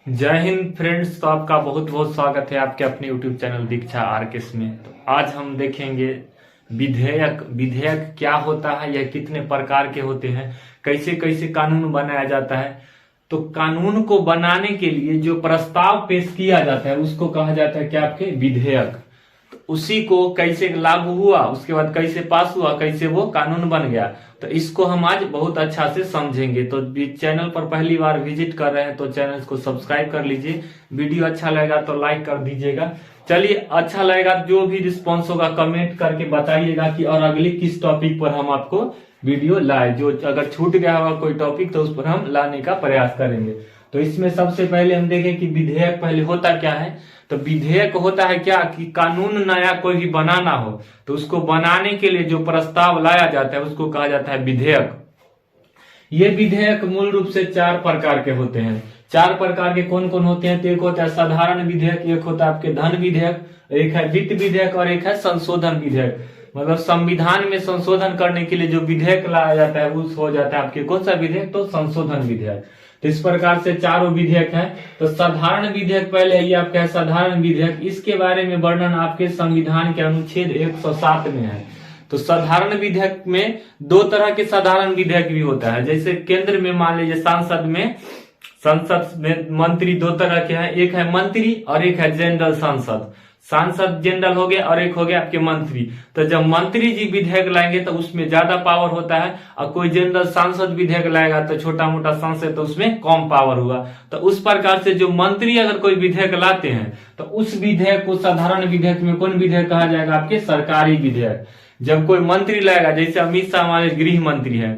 जय हिंद फ्रेंड्स। तो आपका बहुत बहुत स्वागत है आपके अपने यूट्यूब चैनल दीक्षा आरकेएस में। तो आज हम देखेंगे विधेयक विधेयक क्या होता है, यह कितने प्रकार के होते हैं, कैसे कैसे कानून बनाया जाता है। तो कानून को बनाने के लिए जो प्रस्ताव पेश किया जाता है उसको कहा जाता है क्या, आपके विधेयक। तो उसी को कैसे लागू हुआ, उसके बाद कैसे पास हुआ, कैसे वो कानून बन गया, तो इसको हम आज बहुत अच्छा से समझेंगे। तो चैनल पर पहली बार विजिट कर रहे हैं तो चैनल को सब्सक्राइब कर लीजिए। वीडियो अच्छा लगेगा तो लाइक कर दीजिएगा। चलिए, अच्छा लगेगा जो भी रिस्पॉन्स होगा कमेंट करके बताइएगा कि और अगली किस टॉपिक पर हम आपको वीडियो लाए। जो अगर छूट गया होगा कोई टॉपिक तो उस पर हम लाने का प्रयास करेंगे। तो इसमें सबसे पहले हम देखें कि विधेयक पहले होता क्या है। तो विधेयक होता है क्या कि कानून नया कोई भी बनाना हो तो उसको बनाने के लिए जो प्रस्ताव लाया जाता है उसको कहा जाता है विधेयक। ये विधेयक मूल रूप से 4 प्रकार के होते हैं। 4 प्रकार के कौन कौन होते हैं? तो एक होता है साधारण विधेयक, एक होता है आपके धन विधेयक, एक है वित्त विधेयक और एक है संशोधन विधेयक। मतलब संविधान में संशोधन करने के लिए जो विधेयक लाया जाता है उस हो जाता है आपके कौन सा विधेयक, तो संशोधन विधेयक। तो इस प्रकार से 4 विधेयक हैं। तो साधारण विधेयक पहले ये आपका है साधारण विधेयक। इसके बारे में वर्णन आपके संविधान के अनुच्छेद 107 में है। तो साधारण विधेयक में 2 तरह के साधारण विधेयक भी होता है। जैसे केंद्र में मान लीजिए संसद में मंत्री 2 तरह के हैं, एक है मंत्री और एक है जनरल सांसद। सांसद जनरल हो गया और एक हो गया आपके मंत्री। तो जब मंत्री जी विधेयक लाएंगे तो उसमें ज्यादा पावर होता है, और कोई जनरल सांसद विधेयक लाएगा तो छोटा मोटा सांसद तो उसमें कम पावर हुआ। तो उस प्रकार से जो मंत्री अगर कोई विधेयक लाते हैं तो उस विधेयक को साधारण विधेयक में कौन विधेयक कहा जाएगा, आपके सरकारी विधेयक। जब कोई मंत्री लाएगा, जैसे अमित शाह हमारे गृह मंत्री है,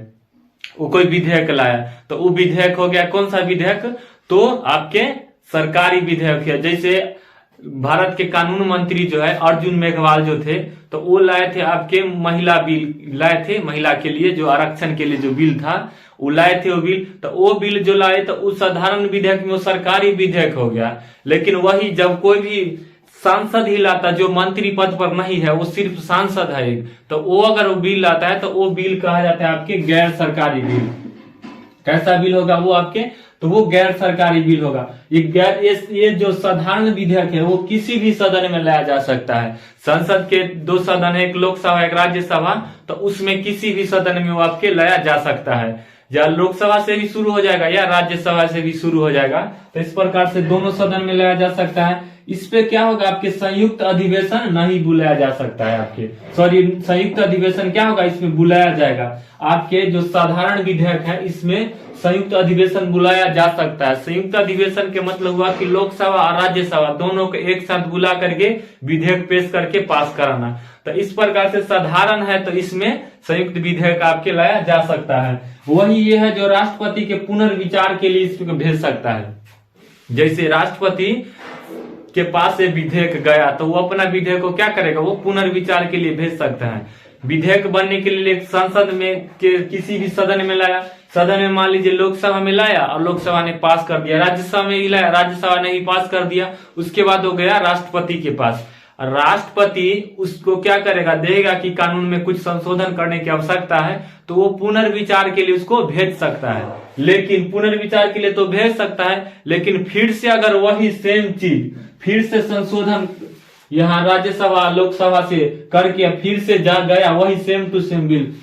वो कोई विधेयक लाया तो वो विधेयक हो गया कौन सा विधेयक, तो आपके सरकारी विधेयक है। जैसे भारत के कानून मंत्री जो है अर्जुन मेघवाल जो थे, तो वो लाए थे आपके महिला बिल लाए थे, महिला के लिए जो आरक्षण के लिए जो बिल था वो लाए थे वो बिल। तो वो बिल जो लाए तो उस साधारण विधेयक में वो सरकारी विधेयक हो गया। लेकिन वही जब कोई भी सांसद ही लाता जो मंत्री पद पर नहीं है, वो सिर्फ सांसद है एक, तो वो अगर वो बिल लाता है तो वो बिल कहा जाता है आपके गैर सरकारी बिल। कैसा बिल होगा वो आपके, तो वो गैर सरकारी बिल होगा। ये जो साधारण विधेयक है वो किसी भी सदन में लाया जा सकता है। संसद के 2 सदन है, एक लोकसभा एक राज्यसभा, तो उसमें किसी भी सदन में वो आपके लाया जा सकता है। या लोकसभा से भी शुरू हो जाएगा या राज्यसभा से भी शुरू हो जाएगा। तो इस प्रकार से दोनों सदन में लाया जा सकता है। इस पे क्या होगा, आपके संयुक्त अधिवेशन नहीं बुलाया जा सकता है। आपके संयुक्त अधिवेशन क्या होगा, इसमें बुलाया जाएगा। आपके जो साधारण विधेयक है इसमें संयुक्त अधिवेशन बुलाया जा सकता है। संयुक्त अधिवेशन के मतलब हुआ कि लोकसभा और राज्यसभा दोनों को एक साथ बुला करके विधेयक पेश करके पास कराना। तो इस प्रकार से साधारण है तो इसमें संयुक्त विधेयक आपके लाया जा सकता है। वही ये है जो राष्ट्रपति के पुनर्विचार के लिए इसको भेज सकता है। जैसे राष्ट्रपति के पास ये विधेयक गया तो वो अपना विधेयक को क्या करेगा, वो पुनर्विचार के लिए भेज सकता है। विधेयक बनने के लिए संसद में किसी भी सदन में लाया, सदन में मान लीजिए लोकसभा में लाया और लोकसभा ने पास कर दिया, राज्यसभा में ही लाया, राज्यसभा ने ही पास कर दिया, उसके बाद वो गया राष्ट्रपति के पास। राष्ट्रपति उसको क्या करेगा, देगा कि कानून में कुछ संशोधन करने की आवश्यकता है, तो वो पुनर्विचार के लिए उसको भेज सकता है। लेकिन पुनर्विचार के लिए तो भेज सकता है, लेकिन फिर से अगर वही सेम चीज फिर से संशोधन यहाँ राज्यसभा लोकसभा से करके फिर से जा गया, वही सेम टू सेम बिल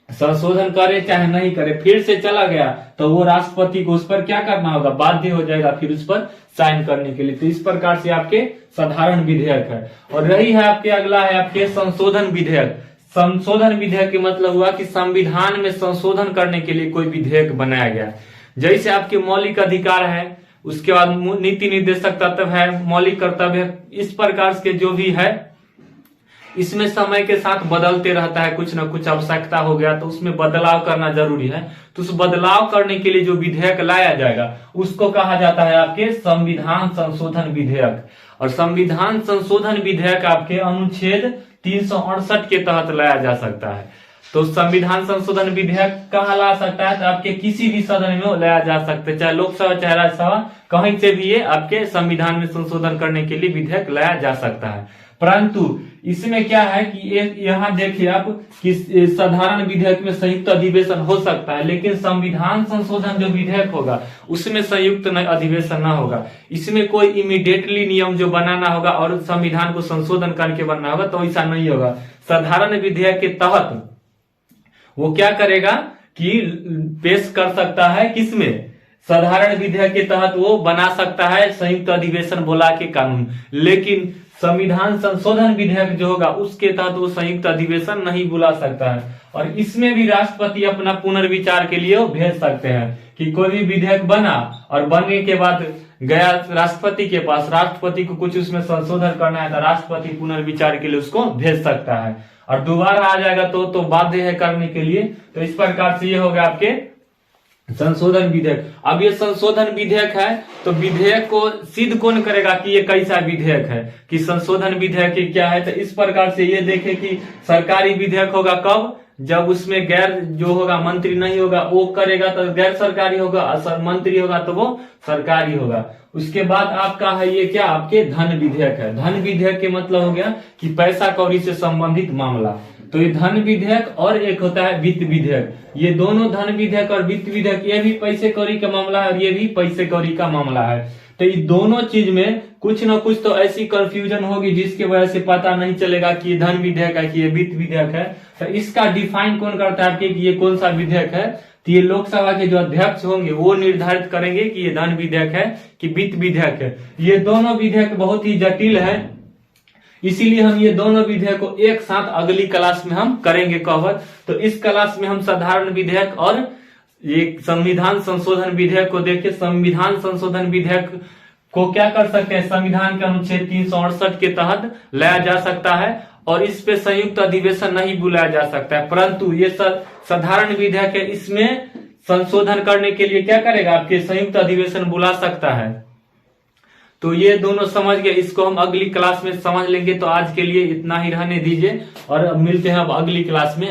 संशोधन करे चाहे नहीं करे फिर से चला गया, तो वो राष्ट्रपति को उस पर क्या करना होगा, बाध्य हो जाएगा फिर उस पर साइन करने के लिए। तो इस प्रकार से आपके साधारण विधेयक है। और रही है आपके अगला है आपके संशोधन विधेयक। संशोधन विधेयक के मतलब हुआ कि संविधान में संशोधन करने के लिए कोई विधेयक बनाया गया। जैसे आपके मौलिक अधिकार है, उसके बाद नीति निर्देशक तत्व है, मौलिक कर्तव्य, इस प्रकार के जो भी है इसमें समय के साथ बदलते रहता है, कुछ ना कुछ आवश्यकता हो गया तो उसमें बदलाव करना जरूरी है। तो उस बदलाव करने के लिए जो विधेयक लाया जाएगा उसको कहा जाता है आपके संविधान संशोधन विधेयक। और संविधान संशोधन विधेयक आपके अनुच्छेद 368 के तहत लाया जा सकता है। तो संविधान संशोधन विधेयक कहाँ ला सकता है, तो आपके किसी भी सदन में लाया जा सकता है, चाहे लोकसभा चाहे राज्यसभा, कहीं से भी ये आपके संविधान में संशोधन करने के लिए विधेयक लाया जा सकता है। परंतु इसमें क्या है कि यहाँ देखिए आप कि साधारण विधेयक में संयुक्त अधिवेशन हो सकता है, लेकिन संविधान संशोधन जो विधेयक होगा उसमें संयुक्त अधिवेशन ना होगा। इसमें कोई इमीडिएटली नियम जो बनाना होगा और संविधान को संशोधन करके बनना होगा, तो ऐसा नहीं होगा। साधारण विधेयक के तहत वो क्या करेगा कि पेश कर सकता है, किसमें, साधारण विधेयक के तहत वो बना सकता है संयुक्त अधिवेशन बुला के कानून, लेकिन संविधान संशोधन विधेयक जो होगा उसके तहत वो संयुक्त अधिवेशन नहीं बुला सकता है। और इसमें भी राष्ट्रपति अपना पुनर्विचार के लिए भेज सकते हैं कि कोई भी विधेयक बना और बनने के बाद गया राष्ट्रपति के पास, राष्ट्रपति को कुछ उसमें संशोधन करना है तो राष्ट्रपति पुनर्विचार के लिए उसको भेज सकता है, और दोबारा आ जाएगा तो बाध्य है करने के लिए। तो इस प्रकार से ये होगा आपके संशोधन विधेयक। अब ये संशोधन विधेयक है तो विधेयक को सिद्ध कौन करेगा कि ये कैसा विधेयक है, कि संशोधन विधेयक क्या है। तो इस प्रकार से ये देखे कि सरकारी विधेयक होगा कब, जब उसमें गैर जो होगा मंत्री नहीं होगा वो करेगा तो गैर सरकारी होगा, और मंत्री होगा तो वो सरकारी होगा। उसके बाद आपका है ये क्या, आपके धन विधेयक है। धन विधेयक के मतलब हो गया कि पैसा कौड़ी से संबंधित मामला। तो ये धन विधेयक और एक होता है वित्त विधेयक। ये दोनों धन विधेयक और वित्त विधेयक, ये भी पैसे कौड़ी का मामला है और ये भी पैसे कौड़ी का मामला है। तो ये दोनों चीज में कुछ ना कुछ तो ऐसी कंफ्यूजन होगी जिसके वजह से पता नहीं चलेगा कि ये धन विधेयक है कि ये वित्त विधेयक है। तो इसका डिफाइन कौन करता है आपके कि ये कौन सा विधेयक है, तो ये लोकसभा के जो अध्यक्ष होंगे वो निर्धारित करेंगे कि ये धन विधेयक है कि वित्त विधेयक है। ये दोनों विधेयक बहुत ही जटिल है, इसीलिए हम ये दोनों विधेयक को एक साथ अगली क्लास में हम करेंगे कवर। तो इस क्लास में हम साधारण विधेयक और ये संविधान संशोधन विधेयक को देखिए। संविधान संशोधन विधेयक को क्या कर सकते हैं, संविधान के अनुच्छेद 368 के तहत लाया जा सकता है और इस पे संयुक्त अधिवेशन नहीं बुलाया जा सकता है। परंतु ये साधारण विधेयक है, इसमें संशोधन करने के लिए क्या करेगा, आपके संयुक्त अधिवेशन बुला सकता है। तो ये दोनों समझ गए, इसको हम अगली क्लास में समझ लेंगे। तो आज के लिए इतना ही रहने दीजिए और मिलते हैं अब अगली क्लास में।